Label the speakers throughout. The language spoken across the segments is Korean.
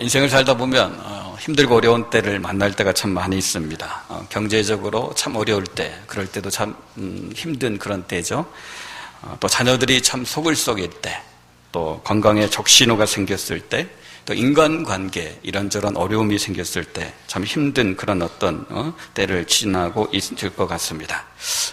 Speaker 1: 인생을 살다 보면 힘들고 어려운 때를 만날 때가 참 많이 있습니다. 경제적으로 참 어려울 때, 그럴 때도 참 힘든 그런 때죠. 또 자녀들이 참 속을 썩일 때, 또 건강에 적신호가 생겼을 때, 또 인간관계 이런저런 어려움이 생겼을 때 참 힘든 그런 어떤 때를 지나고 있을 것 같습니다.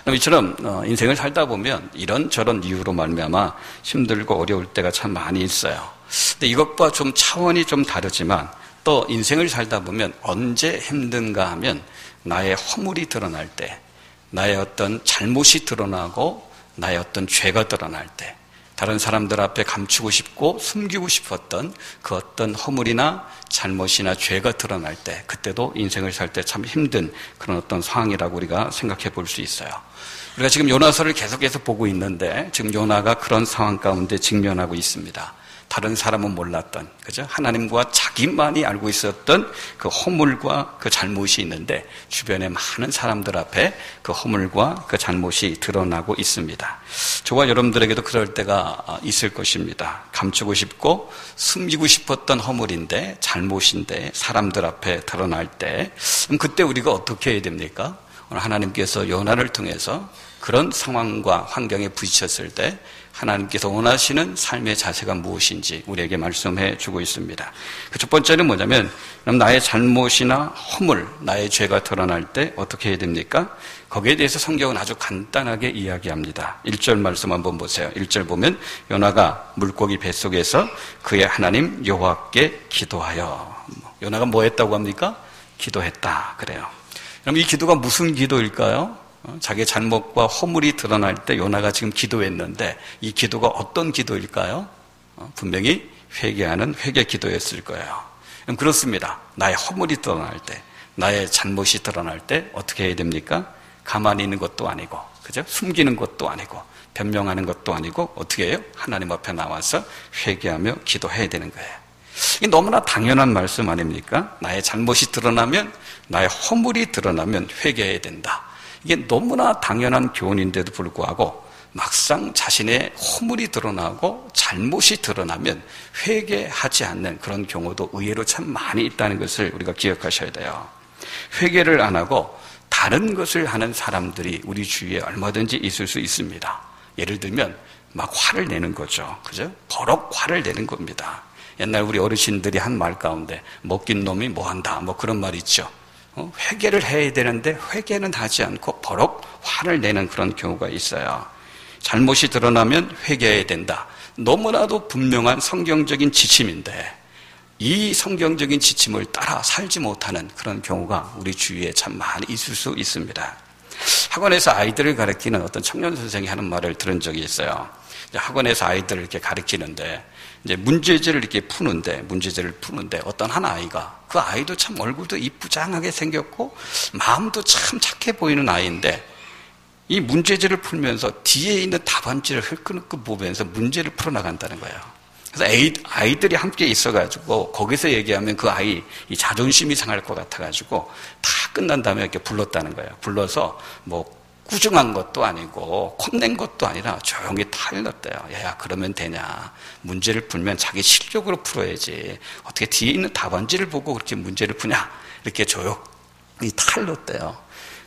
Speaker 1: 이처럼 인생을 살다 보면 이런저런 이유로 말미암아 힘들고 어려울 때가 참 많이 있어요. 근데 이것과 좀 차원이 좀 다르지만 또 인생을 살다 보면 언제 힘든가 하면 나의 허물이 드러날 때, 나의 어떤 잘못이 드러나고 나의 어떤 죄가 드러날 때, 다른 사람들 앞에 감추고 싶고 숨기고 싶었던 그 어떤 허물이나 잘못이나 죄가 드러날 때, 그때도 인생을 살 때 참 힘든 그런 어떤 상황이라고 우리가 생각해 볼 수 있어요. 우리가 지금 요나서를 계속해서 보고 있는데 지금 요나가 그런 상황 가운데 직면하고 있습니다. 다른 사람은 몰랐던, 그죠? 하나님과 자기만이 알고 있었던 그 허물과 그 잘못이 있는데 주변에 많은 사람들 앞에 그 허물과 그 잘못이 드러나고 있습니다. 저와 여러분들에게도 그럴 때가 있을 것입니다. 감추고 싶고 숨기고 싶었던 허물인데, 잘못인데 사람들 앞에 드러날 때, 그럼 그때 우리가 어떻게 해야 됩니까? 오늘 하나님께서 요나를 통해서 그런 상황과 환경에 부딪혔을 때 하나님께서 원하시는 삶의 자세가 무엇인지 우리에게 말씀해 주고 있습니다. 그 첫 번째는 뭐냐면, 그럼 나의 잘못이나 허물, 나의 죄가 드러날 때 어떻게 해야 됩니까? 거기에 대해서 성경은 아주 간단하게 이야기합니다. 1절 말씀 한번 보세요. 1절 보면 요나가 물고기 뱃속에서 그의 하나님 여호와께 기도하여. 요나가 뭐 했다고 합니까? 기도했다 그래요. 그럼 이 기도가 무슨 기도일까요? 자기의 잘못과 허물이 드러날 때 요나가 지금 기도했는데 이 기도가 어떤 기도일까요? 분명히 회개하는 회개 기도였을 거예요. 그렇습니다. 나의 허물이 드러날 때, 나의 잘못이 드러날 때 어떻게 해야 됩니까? 가만히 있는 것도 아니고, 그죠? 숨기는 것도 아니고, 변명하는 것도 아니고, 어떻게 해요? 하나님 앞에 나와서 회개하며 기도해야 되는 거예요. 이게 너무나 당연한 말씀 아닙니까? 나의 잘못이 드러나면, 나의 허물이 드러나면 회개해야 된다. 이게 너무나 당연한 교훈인데도 불구하고 막상 자신의 허물이 드러나고 잘못이 드러나면 회개하지 않는 그런 경우도 의외로 참 많이 있다는 것을 우리가 기억하셔야 돼요. 회개를 안 하고 다른 것을 하는 사람들이 우리 주위에 얼마든지 있을 수 있습니다. 예를 들면 막 화를 내는 거죠. 그죠? 버럭 화를 내는 겁니다. 옛날 우리 어르신들이 한 말 가운데 먹긴 놈이 뭐한다, 뭐 그런 말 있죠. 회개를 해야 되는데 회개는 하지 않고 버럭 화를 내는 그런 경우가 있어요. 잘못이 드러나면 회개해야 된다. 너무나도 분명한 성경적인 지침인데 이 성경적인 지침을 따라 살지 못하는 그런 경우가 우리 주위에 참 많이 있을 수 있습니다. 학원에서 아이들을 가르치는 어떤 청년 선생이 하는 말을 들은 적이 있어요. 학원에서 아이들을 이렇게 가르치는데 이제 문제제를 푸는데 어떤 한 아이가, 그 아이도 참 얼굴도 이쁘장하게 생겼고 마음도 참 착해 보이는 아이인데 이 문제제를 풀면서 뒤에 있는 답안지를 흘끗흘끗 보면서 문제를 풀어나간다는 거예요. 그래서 아이들이 함께 있어가지고 거기서 얘기하면 그 아이 이 자존심이 상할 것 같아가지고 다 끝난 다음에 이렇게 불렀다는 거예요. 불러서 뭐 꾸중한 것도 아니고 콧낸 것도 아니라 조용히 타일렀대요. 야, 그러면 되냐. 문제를 풀면 자기 실력으로 풀어야지. 어떻게 뒤에 있는 답안지를 보고 그렇게 문제를 푸냐. 이렇게 조용히 타일렀대요.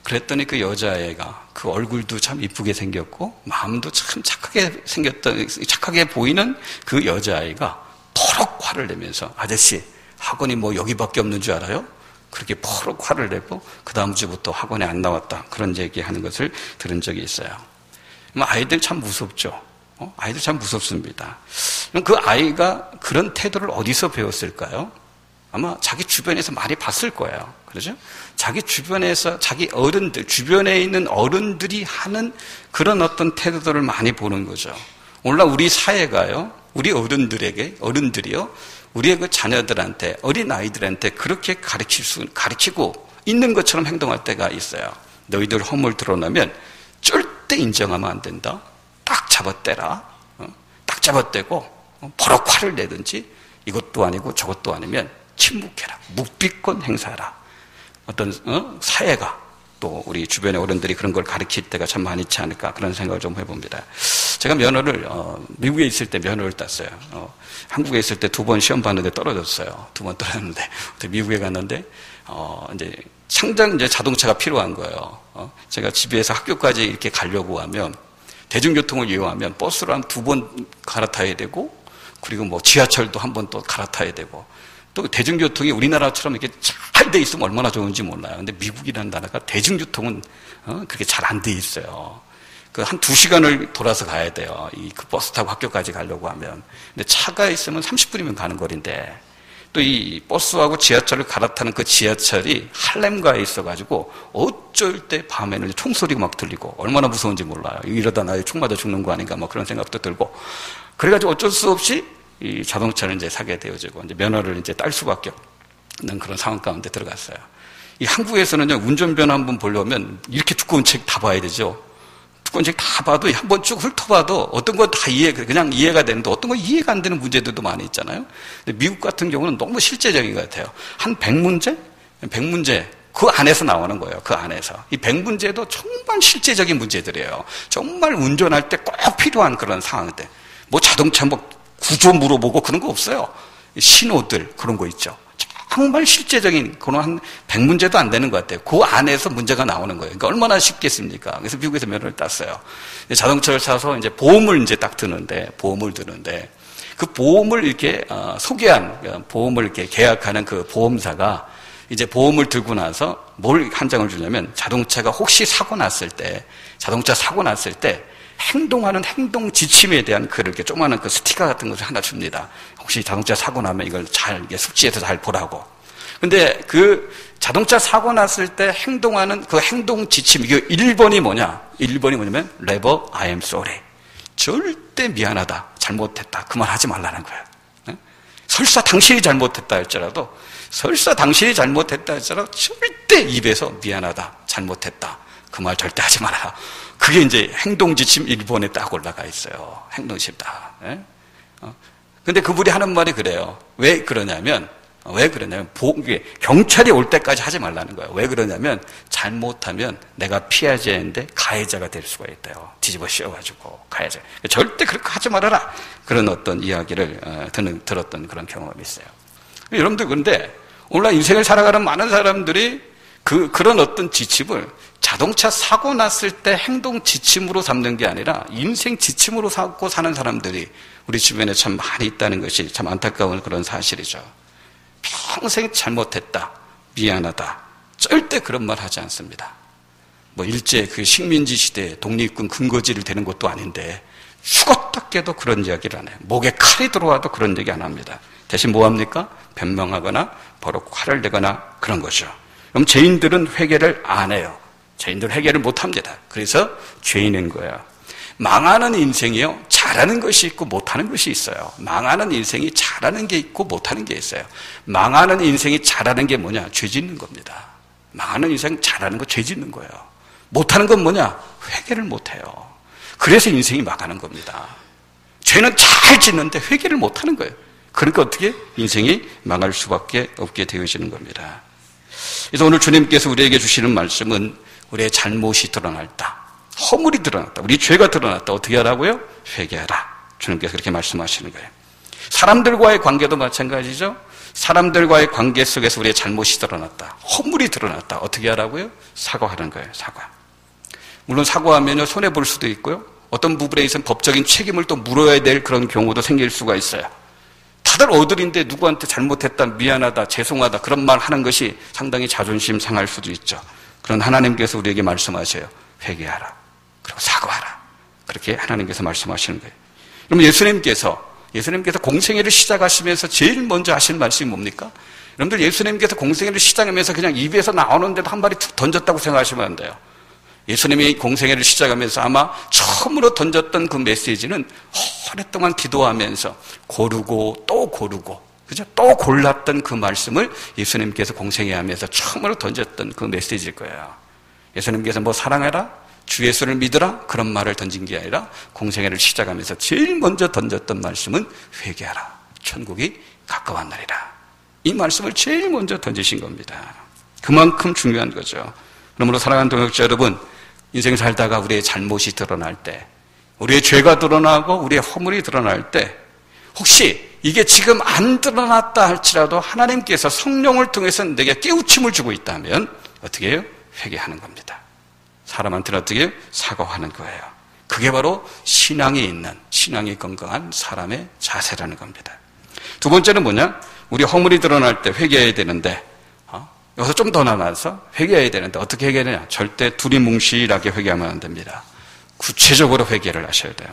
Speaker 1: 그랬더니 그 여자애가 그 얼굴도 참 이쁘게 생겼고 마음도 참 착하게 보이는 그 여자아이가 버럭 화를 내면서, 아저씨 학원이 뭐 여기밖에 없는 줄 알아요? 그렇게 버럭 화를 내고 그 다음 주부터 학원에 안 나왔다, 그런 얘기하는 것을 들은 적이 있어요. 아이들 참 무섭죠. 아이들 참 무섭습니다. 그 아이가 그런 태도를 어디서 배웠을까요? 아마 자기 주변에서 많이 봤을 거예요. 그렇죠? 자기 주변에서 자기 어른들, 주변에 있는 어른들이 하는 그런 어떤 태도들을 많이 보는 거죠. 오늘날 우리 사회가요, 우리 어른들이요, 우리의 그 자녀들한테, 어린 아이들한테 그렇게 가르치고 있는 것처럼 행동할 때가 있어요. 너희들 허물 드러나면 절대 인정하면 안 된다. 딱 잡아떼라. 딱 잡아떼고 버럭 화를 내든지 이것도 아니고 저것도 아니면 침묵해라. 묵비권 행사하라. 어떤 사회가 또 우리 주변의 어른들이 그런 걸 가르칠 때가 참 많이 있지 않을까 그런 생각을 좀 해봅니다. 제가 면허를 미국에 있을 때 면허를 땄어요. 한국에 있을 때 2번 시험 봤는데 떨어졌어요. 2번 떨어졌는데 미국에 갔는데 이제 당장 이제 자동차가 필요한 거예요. 제가 집에서 학교까지 이렇게 가려고 하면 대중교통을 이용하면 버스를 한 2번 갈아타야 되고 그리고 뭐 지하철도 한 번 또 갈아타야 되고 또 대중교통이 우리나라처럼 이렇게 잘 돼 있으면 얼마나 좋은지 몰라요. 근데 미국이라는 나라가 대중교통은 그렇게 잘 안 돼 있어요. 그 한 2시간을 돌아서 가야 돼요. 그 버스 타고 학교까지 가려고 하면. 근데 차가 있으면 30분이면 가는 거리인데 또 이 버스하고 지하철을 갈아타는 그 지하철이 할렘가에 있어가지고 어쩔 때 밤에는 총소리가 막 들리고 얼마나 무서운지 몰라요. 이러다 나 총 맞아 죽는 거 아닌가 막 그런 생각도 들고 그래가지고 어쩔 수 없이 이 자동차를 이제 사게 되어지고 이제 면허를 이제 딸 수밖에 없는 그런 상황 가운데 들어갔어요. 이 한국에서는요 운전면허 한번 보려면 이렇게 두꺼운 책 다 봐야 되죠. 두꺼운 책 다 봐도 한 번 쭉 훑어봐도 어떤 건 다 그냥 이해가 되는데 어떤 건 이해가 안 되는 문제들도 많이 있잖아요. 근데 미국 같은 경우는 너무 실제적인 것 같아요. 한 100문제 그 안에서 나오는 거예요. 그 안에서. 이 100문제도 정말 실제적인 문제들이에요. 정말 운전할 때 꼭 필요한 그런 상황들. 뭐 자동차 뭐 구조 물어보고 그런 거 없어요. 신호들 그런 거 있죠. 정말 실제적인 그런 한 100문제도 안 되는 것 같아요. 그 안에서 문제가 나오는 거예요. 그러니까 얼마나 쉽겠습니까? 그래서 미국에서 면허를 땄어요. 자동차를 사서 이제 보험을 이제 딱 드는데 그 보험을 이렇게 소개한 보험을 이렇게 계약하는 그 보험사가 이제 보험을 들고 나서 뭘 한 장을 주냐면 자동차 사고 났을 때 행동하는 행동 지침에 대한 그 이렇게 조그마한 그 스티커 같은 것을 하나 줍니다. 혹시 자동차 사고 나면 이걸 잘 숙지해서 잘 보라고. 근데 그 자동차 사고 났을 때 행동하는 그 행동 지침, 이게 1번이 뭐냐면 never I am sorry. 절대 미안하다, 잘못했다. 그 말 하지 말라는 거예요. 설사 당신이 잘못했다 할지라도 절대 입에서 미안하다, 잘못했다. 그 말 절대 하지 마라. 그게 이제 행동지침 1번에 딱 올라가 있어요. 행동지침다. 근데 그분이 하는 말이 그래요. 왜 그러냐면, 경찰이 올 때까지 하지 말라는 거예요. 왜 그러냐면, 잘못하면 내가 피해자인데 가해자가 될 수가 있대요. 뒤집어 씌워가지고, 가해자. 절대 그렇게 하지 말아라. 그런 어떤 이야기를 들었던 그런 경험이 있어요. 여러분들, 근데, 오늘날 인생을 살아가는 많은 사람들이 그런 어떤 지침을 자동차 사고 났을 때 행동 지침으로 삼는 게 아니라 인생 지침으로 삼고 사는 사람들이 우리 주변에 참 많이 있다는 것이 참 안타까운 그런 사실이죠. 평생 잘못했다, 미안하다, 절대 그런 말 하지 않습니다. 뭐 일제 그 식민지 시대에 독립군 근거지를 대는 것도 아닌데 죽었다 깨도 그런 이야기를 안 해요. 목에 칼이 들어와도 그런 얘기 안 합니다. 대신 뭐 합니까? 변명하거나 버럭 화를 내거나 그런 거죠. 그럼 죄인들은 회개를 안 해요. 죄인들은 회개를 못 합니다. 그래서 죄인인 거예요. 망하는 인생이요, 잘하는 것이 있고 못하는 것이 있어요. 망하는 인생이 잘하는 게 있고 못하는 게 있어요. 망하는 인생이 잘하는 게 뭐냐? 죄 짓는 겁니다. 망하는 인생 잘하는 거 죄 짓는 거예요. 못하는 건 뭐냐? 회개를 못해요. 그래서 인생이 망하는 겁니다. 죄는 잘 짓는데 회개를 못하는 거예요. 그러니까 어떻게 인생이 망할 수밖에 없게 되어지는 겁니다. 그래서 오늘 주님께서 우리에게 주시는 말씀은 우리의 잘못이 드러났다, 허물이 드러났다, 우리 죄가 드러났다. 어떻게 하라고요? 회개하라. 주님께서 그렇게 말씀하시는 거예요. 사람들과의 관계도 마찬가지죠. 사람들과의 관계 속에서 우리의 잘못이 드러났다, 허물이 드러났다. 어떻게 하라고요? 사과하는 거예요. 사과. 물론 사과하면 손해볼 수도 있고요, 어떤 부분에 있어서는 법적인 책임을 또 물어야 될 그런 경우도 생길 수가 있어요. 다들 어들인데 누구한테 잘못했다, 미안하다, 죄송하다 그런 말 하는 것이 상당히 자존심 상할 수도 있죠. 그런 하나님께서 우리에게 말씀하셔요. 회개하라. 그리고 사과하라. 그렇게 하나님께서 말씀하시는 거예요. 그럼 예수님께서 공생애를 시작하시면서 제일 먼저 하신 말씀이 뭡니까? 여러분들 예수님께서 공생애를 시작하면서 그냥 입에서 나오는데도 한 발이 툭 던졌다고 생각하시면 안 돼요. 예수님이 공생애를 시작하면서 아마 처음으로 던졌던 그 메시지는 오랫동안 기도하면서 고르고 또 고르고, 그죠? 또 골랐던 그 말씀을 예수님께서 공생애 하면서 처음으로 던졌던 그 메시지일 거예요. 예수님께서 뭐 사랑해라, 주 예수를 믿으라 그런 말을 던진 게 아니라 공생애를 시작하면서 제일 먼저 던졌던 말씀은 회개하라, 천국이 가까웠나리라. 이 말씀을 제일 먼저 던지신 겁니다. 그만큼 중요한 거죠. 그러므로 사랑하는 동역자 여러분, 인생 살다가 우리의 잘못이 드러날 때, 우리의 죄가 드러나고 우리의 허물이 드러날 때, 혹시 이게 지금 안 드러났다 할지라도 하나님께서 성령을 통해서 내게 깨우침을 주고 있다면 어떻게 해요? 회개하는 겁니다. 사람한테는 어떻게 해요? 사과하는 거예요. 그게 바로 신앙이 있는, 신앙이 건강한 사람의 자세라는 겁니다. 두 번째는 뭐냐? 우리 허물이 드러날 때 회개해야 되는데, 여기서 좀 더 나눠서 회개해야 되는데 어떻게 회개하느냐? 절대 두리뭉실하게 회개하면 안 됩니다. 구체적으로 회개를 하셔야 돼요.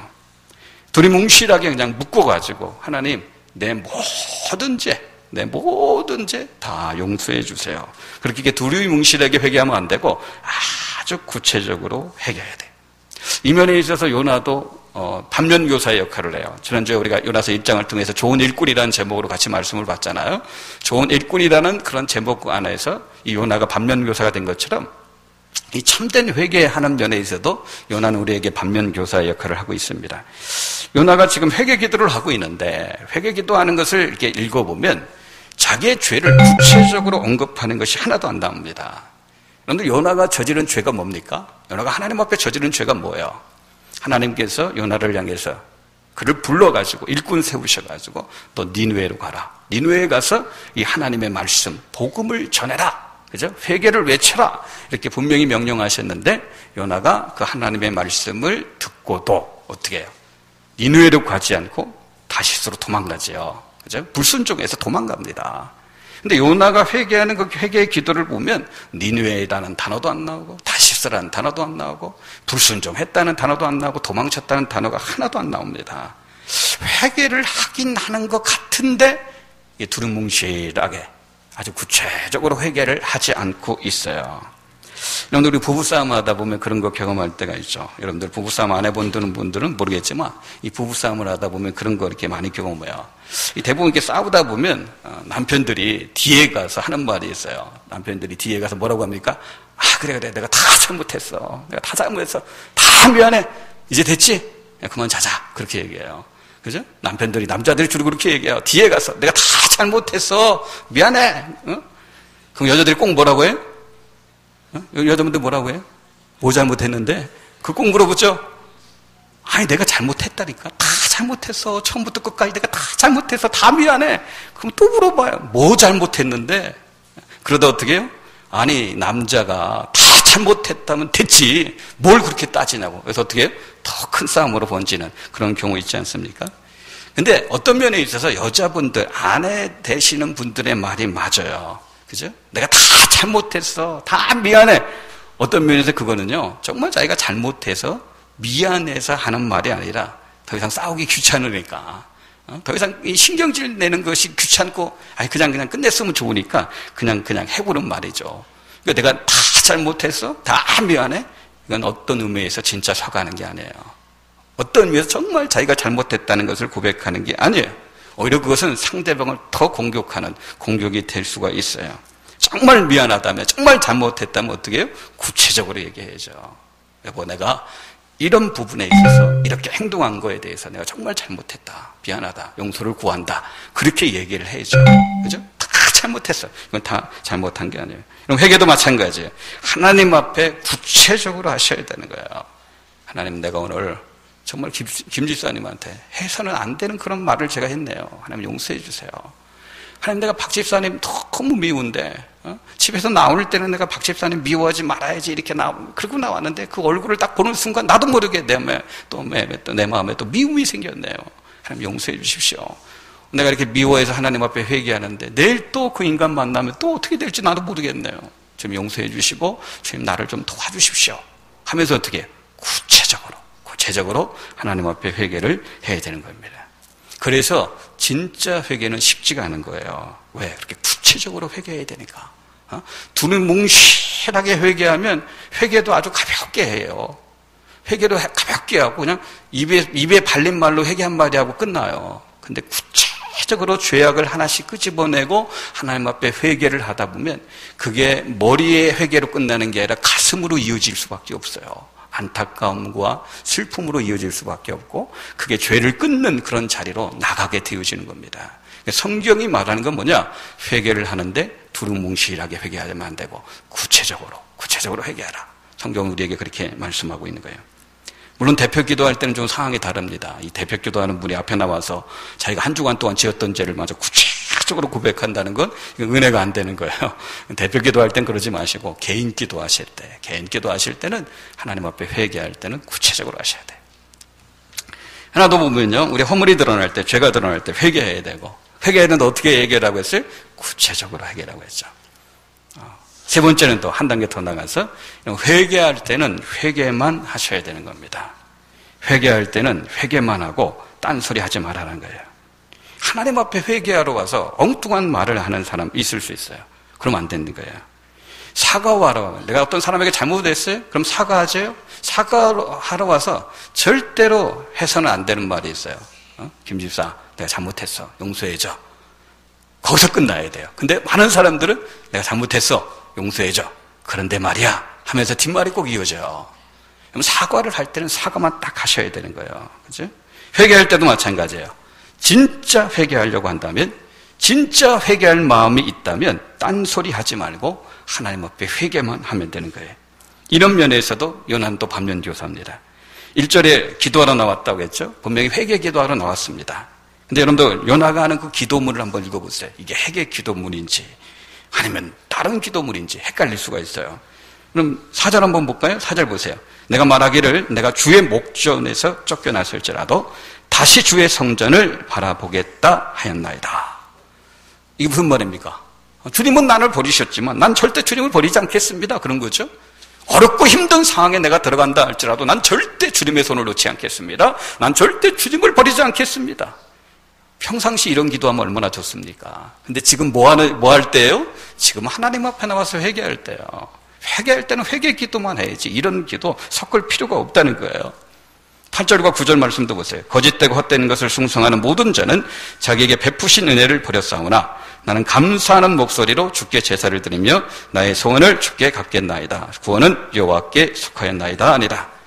Speaker 1: 두리뭉실하게 그냥 묶어가지고 하나님 내 모든 죄 다 용서해 주세요. 그렇게 두리뭉실하게 회개하면 안 되고 아주 구체적으로 회개해야 돼요. 이 면에 있어서 요나도 반면교사의 역할을 해요. 지난주에 우리가 요나서 1장을 통해서 좋은 일꾼이라는 제목으로 같이 말씀을 봤잖아요. 좋은 일꾼이라는 그런 제목 안에서 이 요나가 반면교사가 된 것처럼 이 참된 회개하는 면에 있어도 요나는 우리에게 반면교사의 역할을 하고 있습니다. 요나가 지금 회개 기도를 하고 있는데 회개 기도하는 것을 이렇게 읽어보면 자기의 죄를 구체적으로 언급하는 것이 하나도 안 나옵니다. 그런데 요나가 저지른 죄가 뭡니까? 요나가 하나님 앞에 저지른 죄가 뭐예요? 하나님께서 요나를 향해서 그를 불러가지고 일꾼 세우셔가지고 너 니느웨로 가라. 니느웨에 가서 이 하나님의 말씀, 복음을 전해라. 그죠? 회개를 외쳐라. 이렇게 분명히 명령하셨는데 요나가 그 하나님의 말씀을 듣고도 어떻게 해요? 니느웨로 가지 않고 다시스로 도망가지요. 그죠? 불순종해서 도망갑니다. 근데 요나가 회개하는 그 회개의 기도를 보면 니느웨라는 단어도 안 나오고 다시스라는 단어도 안 나오고 불순종했다는 단어도 안 나오고 도망쳤다는 단어가 하나도 안 나옵니다. 회개를 하긴 하는 것 같은데 두루뭉실하게 아주 구체적으로 회개를 하지 않고 있어요. 여러분들 우리 부부싸움 하다 보면 그런 거 경험할 때가 있죠. 여러분들 부부싸움 안 해본 분들은 모르겠지만 이 부부싸움을 하다 보면 그런 거 이렇게 많이 경험해요. 대부분 이렇게 싸우다 보면 남편들이 뒤에 가서 하는 말이 있어요. 남편들이 뒤에 가서 뭐라고 합니까? 그래 내가 다 잘못했어. 내가 다 잘못했어. 다 미안해. 이제 됐지? 그만 자자. 그렇게 얘기해요. 그죠? 남자들이 주로 그렇게 얘기해요. 뒤에 가서 내가 다 잘못했어. 미안해. 그럼 여자들이 꼭 뭐라고 해요? 여자분들 뭐라고 해요? 뭐 잘못했는데? 그 꼭 물어보죠? 내가 잘못했다니까. 다 잘못했어. 처음부터 끝까지 내가 다 잘못했어. 다 미안해. 그럼 또 물어봐요. 뭐 잘못했는데? 그러다 어떻게 해요? 남자가 다 잘못했다면 됐지. 뭘 그렇게 따지냐고. 그래서 어떻게 해요? 더 큰 싸움으로 번지는 그런 경우 있지 않습니까? 근데 어떤 면에 있어서 여자분들, 아내 되시는 분들의 말이 맞아요. 그죠? 내가 다 잘못했어. 다 미안해. 어떤 면에서 그거는요, 정말 자기가 잘못해서 미안해서 하는 말이 아니라 더 이상 싸우기 귀찮으니까. 더 이상 신경질 내는 것이 귀찮고, 그냥 끝냈으면 좋으니까 그냥 해보는 말이죠. 그러니까 내가 다 잘못했어? 다 미안해? 이건 어떤 의미에서 진짜 사과하는 게 아니에요. 어떤 의미에서 정말 자기가 잘못했다는 것을 고백하는 게 아니에요. 오히려 그것은 상대방을 더 공격하는 공격이 될 수가 있어요. 정말 미안하다면, 정말 잘못했다면 어떻게 해요? 구체적으로 얘기해야죠. 여보, 내가 이런 부분에 있어서 이렇게 행동한 거에 대해서 내가 정말 잘못했다. 미안하다. 용서를 구한다. 그렇게 얘기를 해야죠. 그죠? 다 잘못했어. 이건 다 잘못한 게 아니에요. 그럼 회개도 마찬가지예요. 하나님 앞에 구체적으로 하셔야 되는 거예요. 하나님, 내가 오늘 정말 김 집사님한테 해서는 안 되는 그런 말을 제가 했네요. 하나님 용서해 주세요. 하나님, 내가 박 집사님 너무 미운데 집에서 나올 때는 내가 박 집사님 미워하지 말아야지 이렇게 그러고 나왔는데 그 얼굴을 딱 보는 순간 나도 모르게 내 마음에 또 미움이 생겼네요. 하나님 용서해 주십시오. 내가 이렇게 미워해서 하나님 앞에 회개하는데 내일 또 그 인간 만나면 또 어떻게 될지 나도 모르겠네요. 좀 용서해 주시고 주님 나를 좀 도와주십시오 하면서 어떻게 구체적으로 하나님 앞에 회개를 해야 되는 겁니다. 그래서 진짜 회개는 쉽지가 않은 거예요. 왜? 그렇게 구체적으로 회개해야 되니까. 두루뭉실하게 회개하면 회개도 아주 가볍게 해요. 회개도 가볍게 하고 그냥 입에 발린 말로 회개 한마디 하고 끝나요. 근데 구체적으로 죄악을 하나씩 끄집어내고 하나님 앞에 회개를 하다 보면 그게 머리의 회개로 끝나는 게 아니라 가슴으로 이어질 수밖에 없어요. 안타까움과 슬픔으로 이어질 수밖에 없고 그게 죄를 끊는 그런 자리로 나가게 되어지는 겁니다. 성경이 말하는 건 뭐냐? 회개를 하는데 두루뭉실하게 회개하면 안 되고 구체적으로 구체적으로 회개하라. 성경은 우리에게 그렇게 말씀하고 있는 거예요. 물론 대표 기도할 때는 좀 상황이 다릅니다. 이 대표 기도하는 분이 앞에 나와서 자기가 한 주간 동안 지었던 죄를 마저 구체적으로 고백한다는 건 은혜가 안 되는 거예요. 대표 기도할 땐 그러지 마시고 개인 기도하실 때는 하나님 앞에 회개할 때는 구체적으로 하셔야 돼요. 하나 더 보면요, 우리 허물이 드러날 때, 죄가 드러날 때 회개해야 되고, 회개는 어떻게 해결하라고 했어요? 구체적으로 해결하라고 했죠. 세 번째는 또 한 단계 더 나가서 회개할 때는 회개만 하셔야 되는 겁니다. 회개할 때는 회개만 하고 딴소리 하지 말라는 거예요. 하나님 앞에 회개하러 와서 엉뚱한 말을 하는 사람 있을 수 있어요. 그러면 안 되는 거예요. 사과하러, 내가 어떤 사람에게 잘못했어요? 그럼 사과하세요? 사과하러 와서 절대로 해서는 안 되는 말이 있어요. 김 집사, 내가 잘못했어. 용서해줘. 거기서 끝나야 돼요. 근데 많은 사람들은 내가 잘못했어. 용서해줘. 그런데 말이야 하면서 뒷말이 꼭 이어져요. 그럼 사과를 할 때는 사과만 딱 하셔야 되는 거예요. 그죠? 회개할 때도 마찬가지예요. 진짜 회개하려고 한다면, 진짜 회개할 마음이 있다면 딴소리 하지 말고 하나님 앞에 회개만 하면 되는 거예요. 이런 면에서도 요나는 또 반면교사입니다. 1절에 기도하러 나왔다고 했죠. 분명히 회개 기도하러 나왔습니다. 근데 여러분들 요나가 하는 그 기도문을 한번 읽어보세요. 이게 회개 기도문인지 아니면 다른 기도문인지 헷갈릴 수가 있어요. 그럼 4절 한번 볼까요? 4절 보세요. 내가 말하기를 내가 주의 목전에서 쫓겨났을지라도 다시 주의 성전을 바라보겠다 하였나이다. 이게 무슨 말입니까? 주님은 나를 버리셨지만 난 절대 주님을 버리지 않겠습니다. 그런 거죠. 어렵고 힘든 상황에 내가 들어간다 할지라도 난 절대 주님의 손을 놓지 않겠습니다. 난 절대 주님을 버리지 않겠습니다. 평상시 이런 기도하면 얼마나 좋습니까? 근데 지금 뭐 할 때예요? 지금 하나님 앞에 나와서 회개할 때요. 회개할 때는 회개 기도만 해야지 이런 기도 섞을 필요가 없다는 거예요. 8절과 9절 말씀도 보세요. 거짓되고 헛되는 것을 숭상하는 모든 자는 자기에게 베푸신 은혜를 버렸사오나 나는 감사하는 목소리로 주께 제사를 드리며 나의 소원을 주께 갚겠나이다. 구원은 여호와께 속하였나이다 아니라.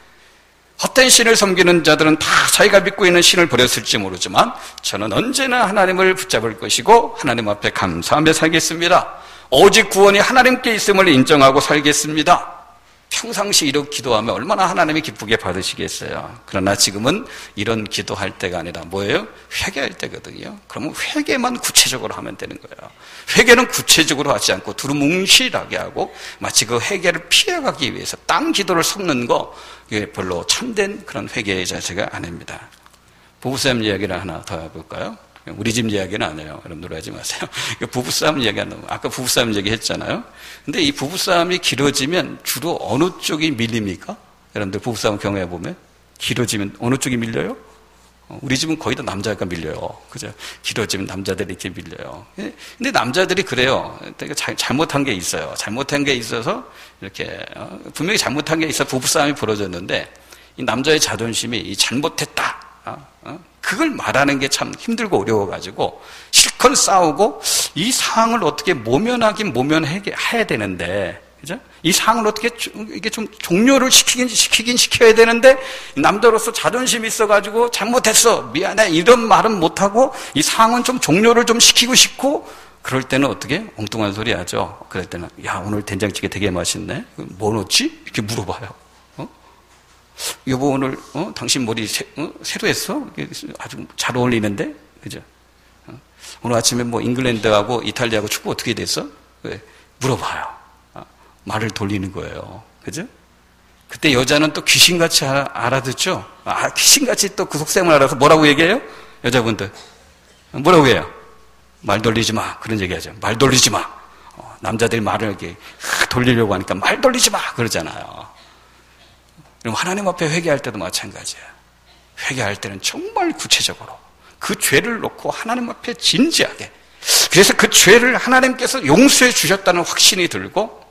Speaker 1: 헛된 신을 섬기는 자들은 다 자기가 믿고 있는 신을 버렸을지 모르지만 저는 언제나 하나님을 붙잡을 것이고 하나님 앞에 감사하며 살겠습니다. 오직 구원이 하나님께 있음을 인정하고 살겠습니다. 평상시 이렇게 기도하면 얼마나 하나님이 기쁘게 받으시겠어요. 그러나 지금은 이런 기도할 때가 아니라 뭐예요? 회개할 때거든요. 그러면 회개만 구체적으로 하면 되는 거예요. 회개는 구체적으로 하지 않고 두루뭉실하게 하고 마치 그 회개를 피해가기 위해서 딴 기도를 섞는 거 이게 별로 참된 그런 회개의 자세가 아닙니다. 부부싸움 이야기를 하나 더 해볼까요? 우리 집 이야기는 안 해요. 여러분들 하지 마세요. 부부싸움 이야기하는 거. 아까 부부싸움 얘기했잖아요. 근데 이 부부싸움이 길어지면 주로 어느 쪽이 밀립니까? 여러분들 부부싸움 경험해 보면 길어지면 어느 쪽이 밀려요? 우리 집은 거의 다 남자가 밀려요. 그죠? 길어지면 남자들이 이렇게 밀려요. 근데 남자들이 그래요. 잘못한 게 있어요. 잘못한 게 있어서 이렇게 분명히 잘못한 게 있어 부부싸움이 벌어졌는데 이 남자의 자존심이 이 잘못했다. 그걸 말하는 게 참 힘들고 어려워가지고 실컷 싸우고 이 상황을 어떻게 모면해야 되는데, 그죠? 이 상황을 어떻게 이게 좀 종료를 시키긴 시켜야 되는데 남자로서 자존심이 있어가지고 잘못했어 미안해 이런 말은 못하고 이 상황은 좀 종료를 좀 시키고 싶고 그럴 때는 어떻게 엉뚱한 소리 하죠. 그럴 때는 야 오늘 된장찌개 되게 맛있네. 뭐 넣었지? 이렇게 물어봐요. 여보 오늘 당신 머리 새로 했어? 아주 잘 어울리는데, 그죠? 오늘 아침에 뭐 잉글랜드하고 이탈리아하고 축구 어떻게 됐어? 왜? 물어봐요. 말을 돌리는 거예요, 그죠? 그때 여자는 또 귀신같이 알아듣죠? 귀신같이 또 그 속셈을 알아서 뭐라고 얘기해요? 여자분들 뭐라고 해요? 말 돌리지 마 그런 얘기하죠. 말 돌리지 마. 남자들이 말을 이렇게 돌리려고 하니까 말 돌리지 마 그러잖아요. 그럼 하나님 앞에 회개할 때도 마찬가지예요. 회개할 때는 정말 구체적으로 그 죄를 놓고 하나님 앞에 진지하게, 그래서 그 죄를 하나님께서 용서해 주셨다는 확신이 들고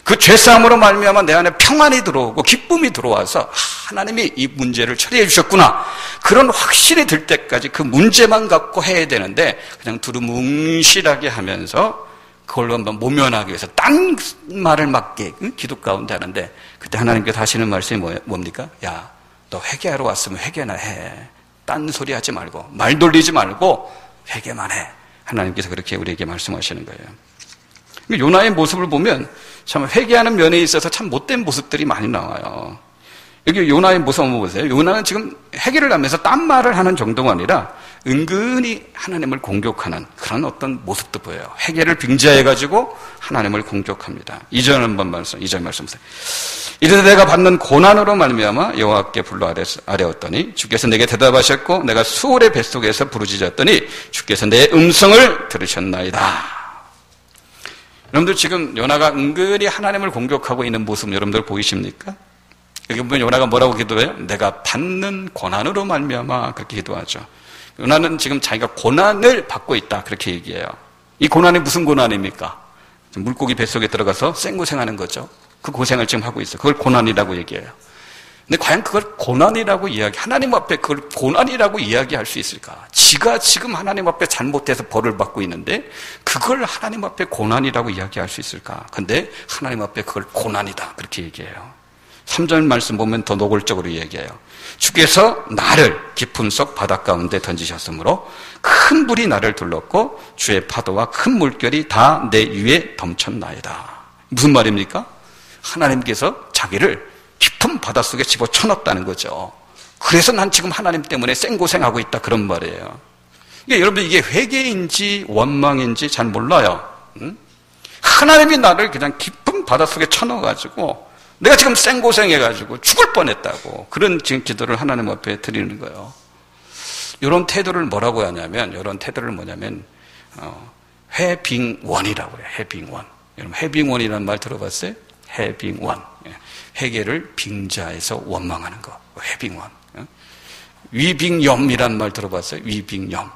Speaker 1: 그 죄싸움으로 말미암아 내 안에 평안이 들어오고 기쁨이 들어와서 하나님이 이 문제를 처리해 주셨구나 그런 확신이 들 때까지 그 문제만 갖고 해야 되는데 그냥 두루뭉실하게 하면서 그걸로 한번 모면하기 위해서 딴 말을 맞게 기도 가운데 하는데 그때 하나님께서 하시는 말씀이 뭡니까? 야, 너 회개하러 왔으면 회개나 해. 딴 소리 하지 말고 말 돌리지 말고 회개만 해. 하나님께서 그렇게 우리에게 말씀하시는 거예요. 요나의 모습을 보면 참 회개하는 면에 있어서 참 못된 모습들이 많이 나와요. 여기 요나의 모습 한번 보세요. 요나는 지금 회개를 하면서 딴 말을 하는 정도가 아니라 은근히 하나님을 공격하는 그런 어떤 모습도 보여요. 회개를 빙자해가지고 하나님을 공격합니다. 2절 한번 말씀, 2절 말씀 보세요. 이르되 내가 받는 고난으로 말미암아 여호와께 불러 아뢰었더니 주께서 내게 대답하셨고 내가 수월의 뱃속에서 부르짖었더니 주께서 내 음성을 들으셨나이다. 여러분들 지금 요나가 은근히 하나님을 공격하고 있는 모습 여러분들 보이십니까? 여기 보면 요나가 뭐라고 기도해요? 내가 받는 고난으로 말미암아 그렇게 기도하죠. 요나는 지금 자기가 고난을 받고 있다 그렇게 얘기해요. 이 고난이 무슨 고난입니까? 물고기 뱃속에 들어가서 생고생하는 거죠. 그 고생을 지금 하고 있어요. 그걸 고난이라고 얘기해요. 근데 과연 그걸 고난이라고 하나님 앞에 그걸 고난이라고 이야기할 수 있을까? 지가 지금 하나님 앞에 잘못해서 벌을 받고 있는데 그걸 하나님 앞에 고난이라고 이야기할 수 있을까? 근데 하나님 앞에 그걸 고난이다 그렇게 얘기해요. 3절 말씀 보면 더 노골적으로 얘기해요. 주께서 나를 깊은 속 바다 가운데 던지셨으므로 큰 불이 나를 둘렀고 주의 파도와 큰 물결이 다 내 위에 덮쳤나이다. 무슨 말입니까? 하나님께서 자기를 깊은 바닷속에 집어쳐넣었다는 거죠. 그래서 난 지금 하나님 때문에 생고생하고 있다 그런 말이에요. 여러분 이게 회개인지 원망인지 잘 몰라요. 하나님이 나를 그냥 깊은 바닷속에 쳐넣어가지고 내가 지금 생고생해가지고 죽을 뻔했다고 그런 지금 기도를 하나님 앞에 드리는 거예요. 이런 태도를 뭐라고 하냐면 해빙원이라고 해요. 해빙원. 여러분 해빙원이라는 말 들어봤어요? 해빙원. 회개를 빙자해서 원망하는 거. 해빙원. 위빙염이라는 말 들어봤어요? 위빙염.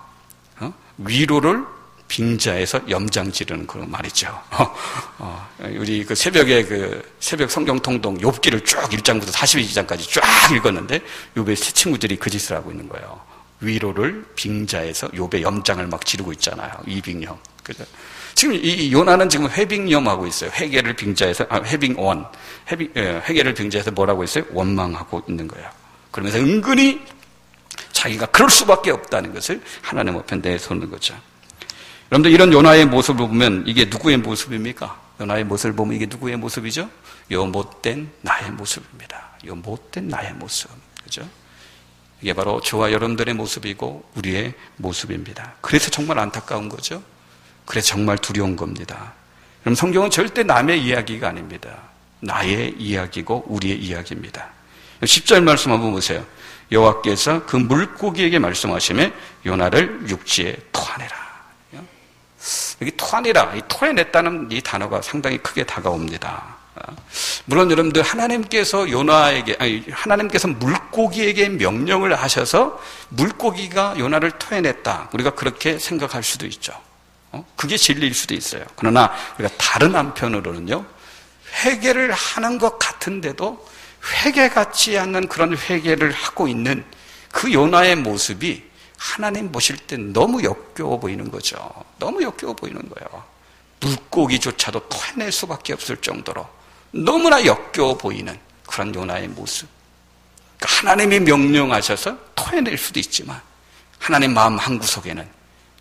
Speaker 1: 위로를 빙자해서 염장 지르는 그런 말이죠. 우리 그 새벽에 새벽 성경 통독 욥기를 쭉 1장부터 42장까지 쫙 읽었는데 욥의 세 친구들이 그 짓을 하고 있는 거예요. 위로를 빙자해서 욥의 염장을 막 지르고 있잖아요. 위빙염. 그죠? 지금 이 요나는 지금 회빙염하고 있어요. 회개를 빙자해서 회개를 빙자해서 뭐라고 했어요? 원망하고 있는 거예요. 그러면서 은근히 자기가 그럴 수밖에 없다는 것을 하나님 앞에 내놓는 거죠. 여러분들 이런 요나의 모습을 보면 이게 누구의 모습입니까? 요나의 모습을 보면 이게 누구의 모습이죠? 요 못된 나의 모습입니다. 요 못된 나의 모습. 그죠? 이게 바로 저와 여러분들의 모습이고 우리의 모습입니다. 그래서 정말 안타까운 거죠. 그래서 정말 두려운 겁니다. 그럼 성경은 절대 남의 이야기가 아닙니다. 나의 이야기고 우리의 이야기입니다. 10절 말씀 한번 보세요. 여호와께서 그 물고기에게 말씀하시며 요나를 육지에 토하내라. 여기 토하내라, 이 토해냈다는 이 단어가 상당히 크게 다가옵니다. 물론 여러분들 하나님께서 하나님께서 물고기에게 명령을 하셔서 물고기가 요나를 토해냈다. 우리가 그렇게 생각할 수도 있죠. 그게 진리일 수도 있어요. 그러나 우리가 다른 한편으로는요, 회개를 하는 것 같은데도 회개 같지 않는 그런 회개를 하고 있는 그 요나의 모습이 하나님 보실 때 너무 역겨워 보이는 거죠. 너무 역겨워 보이는 거예요. 물고기조차도 토해낼 수밖에 없을 정도로 너무나 역겨워 보이는 그런 요나의 모습. 그러니까 하나님이 명령하셔서 토해낼 수도 있지만 하나님 마음 한구석에는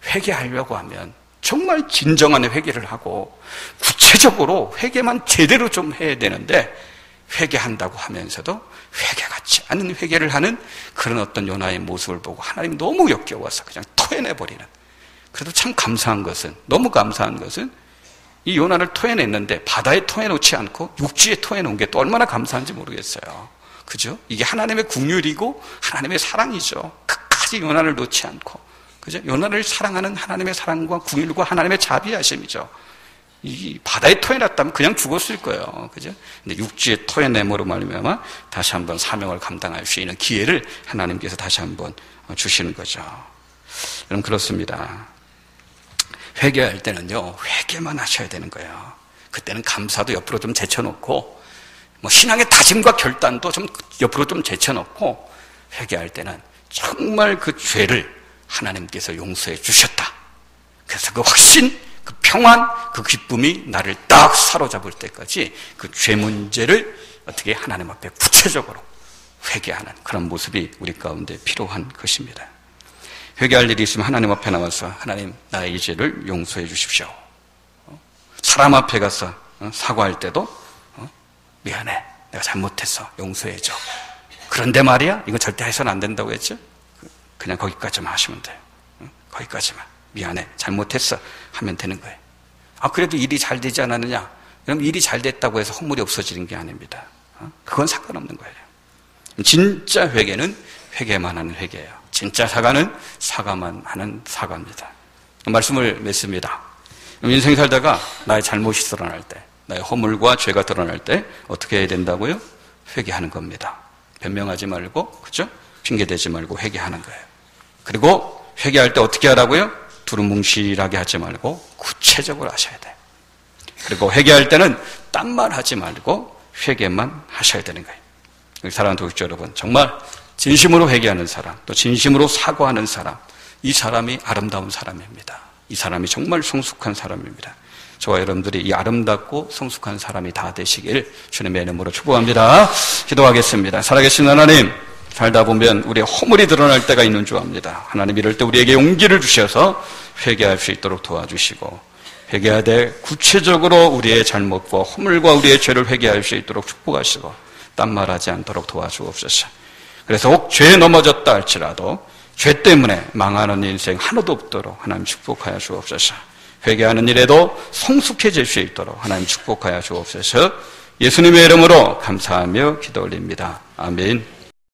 Speaker 1: 회개하려고 하면 정말 진정한 회개를 하고 구체적으로 회개만 제대로 좀 해야 되는데 회개한다고 하면서도 회개 같지 않은 회개를 하는 그런 어떤 요나의 모습을 보고 하나님 너무 역겨워서 그냥 토해내버리는. 그래도 참 감사한 것은, 너무 감사한 것은 이 요나를 토해냈는데 바다에 토해놓지 않고 육지에 토해놓은 게 또 얼마나 감사한지 모르겠어요. 그죠? 이게 하나님의 긍휼이고 하나님의 사랑이죠. 끝까지 요나를 놓지 않고, 그죠? 요나를 사랑하는 하나님의 사랑과 긍휼과 하나님의 자비하심이죠. 이 바다에 토해놨다면 그냥 죽었을 거예요. 그죠? 근데 육지에 토해냄으로 말미암아 다시 한번 사명을 감당할 수 있는 기회를 하나님께서 다시 한번 주시는 거죠. 여러분, 그렇습니다. 회개할 때는요, 회개만 하셔야 되는 거예요. 그때는 감사도 옆으로 좀 제쳐놓고, 신앙의 다짐과 결단도 좀 옆으로 좀 제쳐놓고, 회개할 때는 정말 그 죄를 하나님께서 용서해 주셨다. 그래서 그 확신, 그 평안, 그 기쁨이 나를 딱 사로잡을 때까지 그 죄 문제를 어떻게 하나님 앞에 구체적으로 회개하는 그런 모습이 우리 가운데 필요한 것입니다. 회개할 일이 있으면 하나님 앞에 나와서 하나님, 나의 이 죄를 용서해 주십시오. 사람 앞에 가서 사과할 때도 미안해, 내가 잘못했어, 용서해줘. 그런데 말이야, 이거 절대 해서는 안 된다고 했죠? 그냥 거기까지만 하시면 돼요. 거기까지만. 미안해, 잘못했어 하면 되는 거예요. 그래도 일이 잘 되지 않았느냐? 그럼 일이 잘 됐다고 해서 허물이 없어지는 게 아닙니다. 그건 상관없는 거예요. 진짜 회개는 회개만 하는 회개예요. 진짜 사과는 사과만 하는 사과입니다. 말씀을 맺습니다. 인생 살다가 나의 잘못이 드러날 때, 나의 허물과 죄가 드러날 때 어떻게 해야 된다고요? 회개하는 겁니다. 변명하지 말고, 그죠? 핑계대지 말고 회개하는 거예요. 그리고 회개할 때 어떻게 하라고요? 두루뭉실하게 하지 말고 구체적으로 하셔야 돼요. 그리고 회개할 때는 딴 말 하지 말고 회개만 하셔야 되는 거예요. 사랑하는 도직자 여러분, 정말 진심으로 회개하는 사람, 또 진심으로 사과하는 사람, 이 사람이 아름다운 사람입니다. 이 사람이 정말 성숙한 사람입니다. 저와 여러분들이 이 아름답고 성숙한 사람이 다 되시길 주님의 이름으로 축복합니다. 기도하겠습니다. 살아계신 하나님, 살다 보면 우리의 허물이 드러날 때가 있는 줄 압니다. 하나님, 이럴 때 우리에게 용기를 주셔서 회개할 수 있도록 도와주시고, 회개하되 구체적으로 우리의 잘못과 허물과 우리의 죄를 회개할 수 있도록 축복하시고, 딴 말하지 않도록 도와주옵소서. 그래서 혹 죄에 넘어졌다 할지라도 죄 때문에 망하는 인생 하나도 없도록 하나님 축복하여 주옵소서. 회개하는 일에도 성숙해질 수 있도록 하나님 축복하여 주옵소서. 예수님의 이름으로 감사하며 기도 올립니다. 아멘.